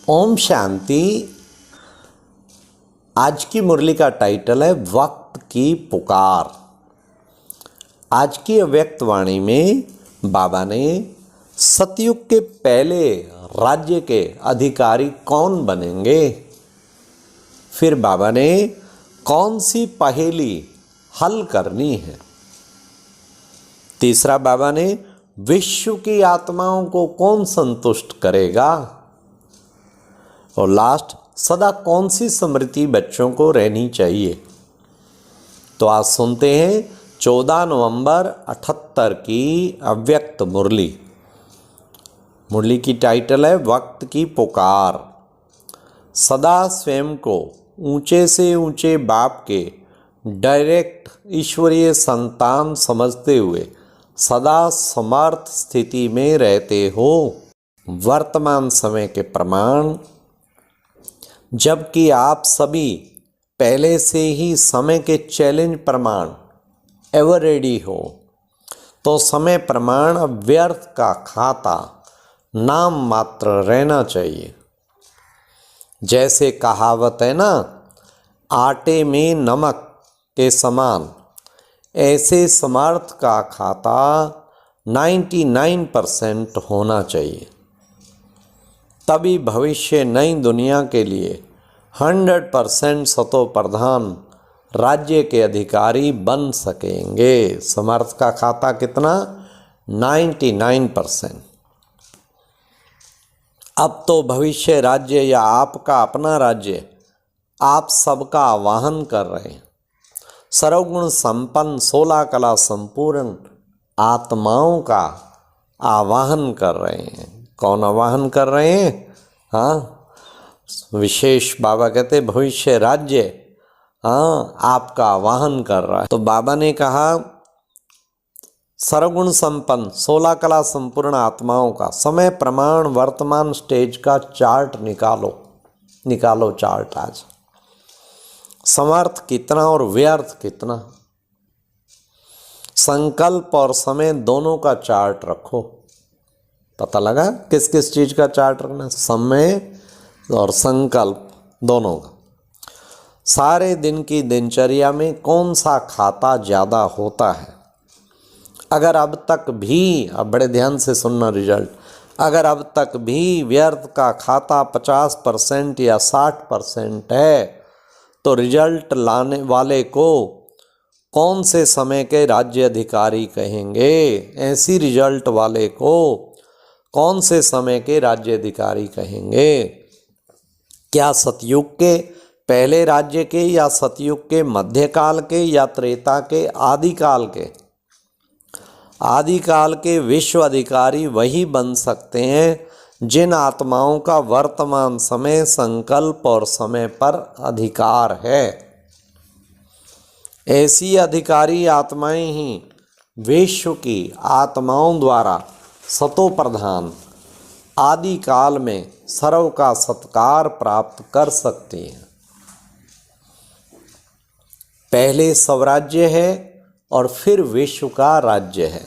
ओम शांति। आज की मुरली का टाइटल है वक्त की पुकार। आज की अव्यक्त वाणी में बाबा ने सतयुग के पहले राज्य के अधिकारी कौन बनेंगे, फिर बाबा ने कौन सी पहेली हल करनी है, तीसरा बाबा ने विश्व की आत्माओं को कौन संतुष्ट करेगा, और लास्ट सदा कौन सी स्मृति बच्चों को रहनी चाहिए। तो आज सुनते हैं 14 नवंबर 78 की अव्यक्त मुरली। मुरली की टाइटल है वक्त की पुकार। सदा स्वयं को ऊंचे से ऊंचे बाप के डायरेक्ट ईश्वरीय संतान समझते हुए सदा समर्थ स्थिति में रहते हो। वर्तमान समय के प्रमाण, जबकि आप सभी पहले से ही समय के चैलेंज प्रमाण एवर रेडी हो, तो समय प्रमाण व्यर्थ का खाता नाम मात्र रहना चाहिए। जैसे कहावत है ना, आटे में नमक के समान, ऐसे समर्थ का खाता 99% होना चाहिए। तभी भविष्य नई दुनिया के लिए 100% सतो प्रधान राज्य के अधिकारी बन सकेंगे। समर्थ का खाता कितना? 99%। अब तो भविष्य राज्य या आपका अपना राज्य आप सबका आवाहन कर रहे हैं। सर्वगुण संपन्न 16 कला संपूर्ण आत्माओं का आवाहन कर रहे हैं। कौन आवाहन कर रहे हैं? हाँ, विशेष बाबा कहते भविष्य राज्य आपका आवाहन कर रहा है। तो बाबा ने कहा सर्वगुण संपन्न 16 कला संपूर्ण आत्माओं का समय प्रमाण वर्तमान स्टेज का चार्ट निकालो चार्ट। आज समर्थ कितना और व्यर्थ कितना, संकल्प और समय दोनों का चार्ट रखो। पता लगा किस किस चीज का चार्ट रखना? समय और संकल्प दोनों का। सारे दिन की दिनचर्या में कौन सा खाता ज़्यादा होता है? अगर अब तक भी, अब बड़े ध्यान से सुनना रिजल्ट, अगर अब तक भी व्यर्थ का खाता 50% या 60% है, तो रिजल्ट लाने वाले को कौन से समय के राज्य अधिकारी कहेंगे? ऐसी रिजल्ट वाले को कौन से समय के राज्य अधिकारी कहेंगे? क्या सतयुग के पहले राज्य के, या सतयुग के मध्यकाल के, या त्रेता के आदिकाल के? आदिकाल के विश्व अधिकारी वही बन सकते हैं जिन आत्माओं का वर्तमान समय, संकल्प और समय पर अधिकार है। ऐसी अधिकारी आत्माएं ही विश्व की आत्माओं द्वारा सतो प्रधान आदिकाल में सर्व का सत्कार प्राप्त कर सकती हैं। पहले स्वराज्य है और फिर विश्व का राज्य है।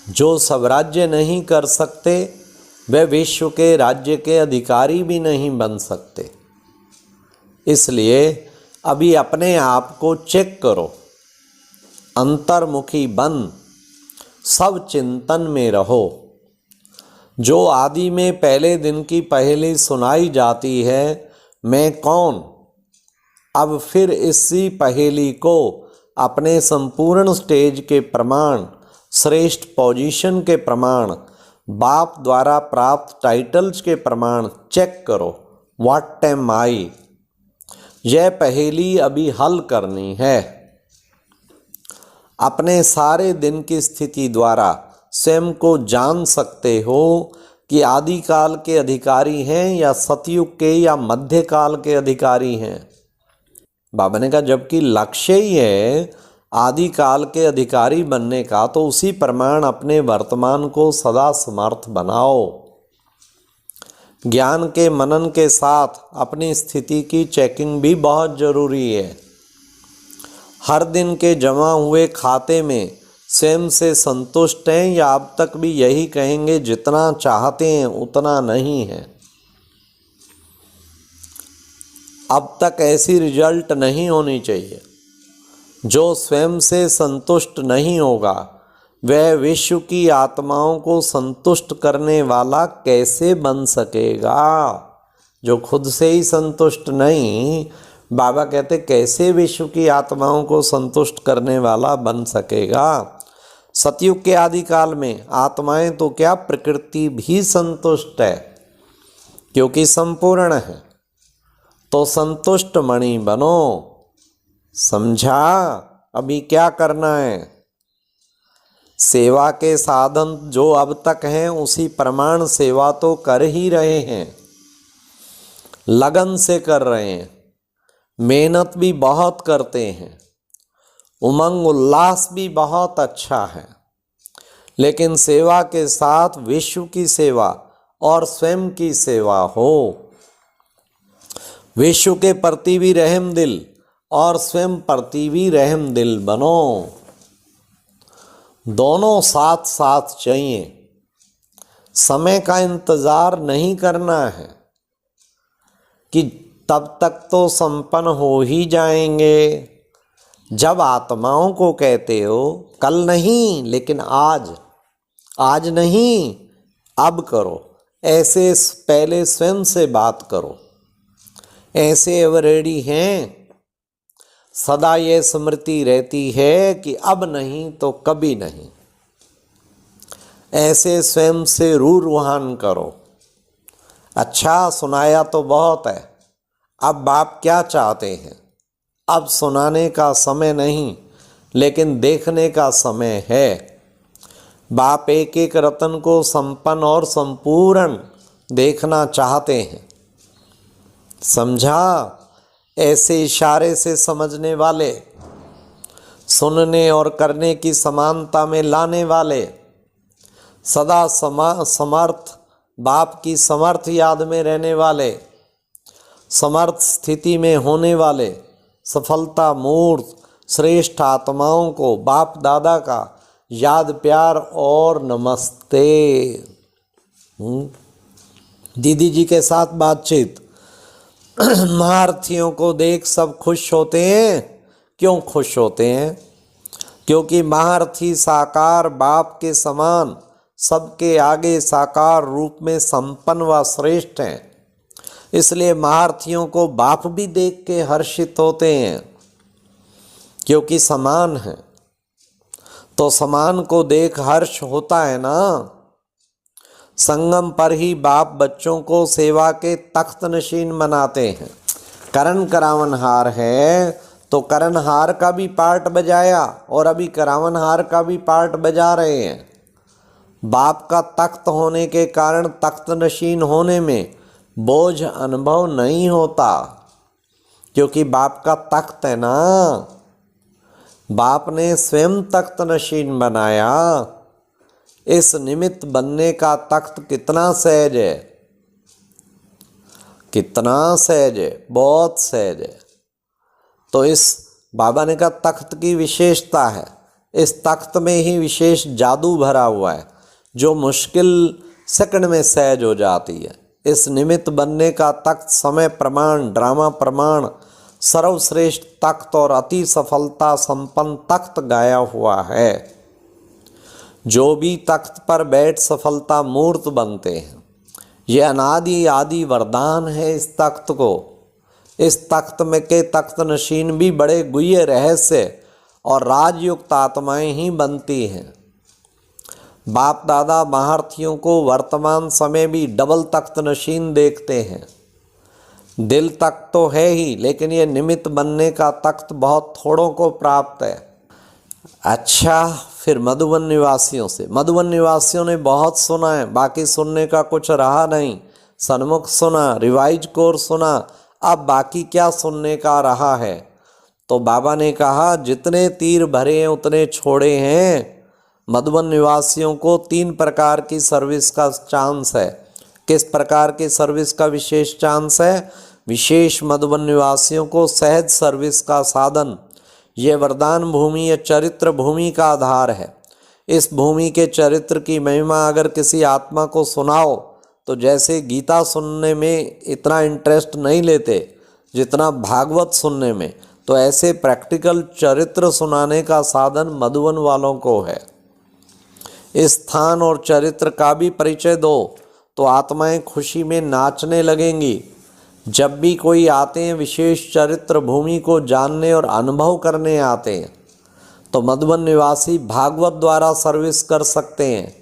जो स्वराज्य नहीं कर सकते वे विश्व के राज्य के अधिकारी भी नहीं बन सकते। इसलिए अभी अपने आप को चेक करो, अंतर्मुखी बन सब चिंतन में रहो। जो आदि में पहले दिन की पहेली सुनाई जाती है, मैं कौन, अब फिर इसी पहेली को अपने संपूर्ण स्टेज के प्रमाण, श्रेष्ठ पोजीशन के प्रमाण, बाप द्वारा प्राप्त टाइटल्स के प्रमाण चेक करो। व्हाट एम आई? यह पहेली अभी हल करनी है। अपने सारे दिन की स्थिति द्वारा स्वयं को जान सकते हो कि आदिकाल के अधिकारी हैं या सतयुग के या मध्यकाल के अधिकारी हैं। बाबा ने कहा जबकि लक्ष्य ही है आदिकाल के अधिकारी बनने का, तो उसी प्रमाण अपने वर्तमान को सदा समर्थ बनाओ। ज्ञान के मनन के साथ अपनी स्थिति की चेकिंग भी बहुत जरूरी है। हर दिन के जमा हुए खाते में स्वयं से संतुष्ट हैं, या अब तक भी यही कहेंगे जितना चाहते हैं उतना नहीं है? अब तक ऐसी रिजल्ट नहीं होनी चाहिए। जो स्वयं से संतुष्ट नहीं होगा वह विश्व की आत्माओं को संतुष्ट करने वाला कैसे बन सकेगा। जो खुद से ही संतुष्ट नहीं, बाबा कहते कैसे विश्व की आत्माओं को संतुष्ट करने वाला बन सकेगा। सतयुग के आदि काल में आत्माएं तो क्या, प्रकृति भी संतुष्ट है क्योंकि संपूर्ण है। तो संतुष्ट मणि बनो। समझा? अभी क्या करना है? सेवा के साधन जो अब तक हैं उसी प्रमाण सेवा तो कर ही रहे हैं, लगन से कर रहे हैं, मेहनत भी बहुत करते हैं, उमंग उल्लास भी बहुत अच्छा है। लेकिन सेवा के साथ विश्व की सेवा और स्वयं की सेवा हो। विश्व के प्रति भी रहम दिल और स्वयं प्रति भी रहम दिल बनो। दोनों साथ साथ चाहिए। समय का इंतजार नहीं करना है कि तब तक तो संपन्न हो ही जाएंगे। जब आत्माओं को कहते हो कल नहीं लेकिन आज, आज नहीं अब करो, ऐसे पहले स्वयं से बात करो। ऐसे अब रेडी हैं, सदा ये स्मृति रहती है कि अब नहीं तो कभी नहीं। ऐसे स्वयं से रूहान करो। अच्छा सुनाया तो बहुत है, अब बाप क्या चाहते हैं? अब सुनाने का समय नहीं लेकिन देखने का समय है। बाप एक एक रत्न को संपन्न और संपूर्ण देखना चाहते हैं। समझा? ऐसे इशारे से समझने वाले, सुनने और करने की समानता में लाने वाले, सदा समर्थ बाप की समर्थ याद में रहने वाले, समर्थ स्थिति में होने वाले, सफलता मूर्त श्रेष्ठ आत्माओं को बाप दादा का याद प्यार और नमस्ते। दीदी जी के साथ बातचीत। महारथियों को देख सब खुश होते हैं। क्यों खुश होते हैं? क्योंकि महारथी साकार बाप के समान सबके आगे साकार रूप में संपन्न व श्रेष्ठ हैं। इसलिए महारथियों को बाप भी देख के हर्षित होते हैं क्योंकि समान है। तो समान को देख हर्ष होता है ना। संगम पर ही बाप बच्चों को सेवा के तख्त नशीन बनाते हैं। करण करावनहार है तो करणहार का भी पार्ट बजाया और अभी करावनहार का भी पार्ट बजा रहे हैं। बाप का तख्त होने के कारण तख्त नशीन होने में बोझ अनुभव नहीं होता क्योंकि बाप का तख्त है ना। बाप ने स्वयं तख्त नशीन बनाया। इस निमित्त बनने का तख्त कितना सहज है, कितना सहज है, बहुत सहज है। तो इस बाबा ने कहा तख्त की विशेषता है, इस तख्त में ही विशेष जादू भरा हुआ है जो मुश्किल सेकंड में सहज हो जाती है। इस निमित्त बनने का तख्त समय प्रमाण, ड्रामा प्रमाण, सर्वश्रेष्ठ तख्त और अति सफलता संपन्न तख्त गाया हुआ है। जो भी तख्त पर बैठ सफलता मूर्त बनते हैं, ये अनादि आदि वरदान है इस तख्त को। इस तख्त में के तख्त नशीन भी बड़े गुह्य रहस्य और राजयुक्त आत्माएं ही बनती हैं। बाप दादा महारथियों को वर्तमान समय भी डबल तख्त नशीन देखते हैं। दिल तख्त तो है ही लेकिन ये निमित्त बनने का तख्त बहुत थोड़ों को प्राप्त है। अच्छा फिर मधुबन निवासियों से, मधुबन निवासियों ने बहुत सुना है, बाकी सुनने का कुछ रहा नहीं। सन्मुख सुना, रिवाइज कोर्स सुना, अब बाकी क्या सुनने का रहा है। तो बाबा ने कहा जितने तीर भरे हैं उतने छोड़े हैं। मधुबन निवासियों को 3 प्रकार की सर्विस का चांस है। किस प्रकार की सर्विस का विशेष चांस है? विशेष मधुबन निवासियों को सहज सर्विस का साधन। ये वरदान भूमि, ये चरित्र भूमि का आधार है। इस भूमि के चरित्र की महिमा अगर किसी आत्मा को सुनाओ तो जैसे गीता सुनने में इतना इंटरेस्ट नहीं लेते, जितना भागवत सुनने में। तो ऐसे प्रैक्टिकल चरित्र सुनाने का साधन मधुबन वालों को है। स्थान और चरित्र का भी परिचय दो तो आत्माएं खुशी में नाचने लगेंगी। जब भी कोई आते हैं विशेष चरित्र भूमि को जानने और अनुभव करने आते हैं, तो मधुबन निवासी भागवत द्वारा सर्विस कर सकते हैं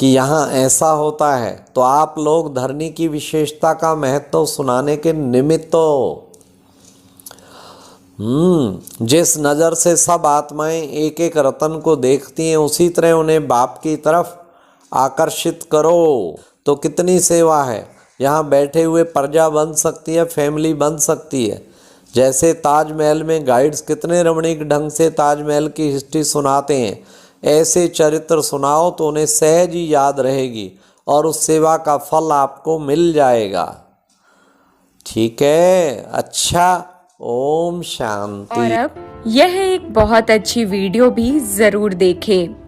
कि यहाँ ऐसा होता है। तो आप लोग धरनी की विशेषता का महत्व सुनाने के निमित्त हो। जिस नज़र से सब आत्माएं एक एक रतन को देखती हैं, उसी तरह उन्हें बाप की तरफ आकर्षित करो। तो कितनी सेवा है, यहाँ बैठे हुए प्रजा बन सकती है, फैमिली बन सकती है। जैसे ताजमहल में गाइड्स कितने रमणीक ढंग से ताजमहल की हिस्ट्री सुनाते हैं, ऐसे चरित्र सुनाओ तो उन्हें सहज ही याद रहेगी और उस सेवा का फल आपको मिल जाएगा। ठीक है, अच्छा, ओम शांति। और अब यह एक बहुत अच्छी वीडियो भी जरूर देखें।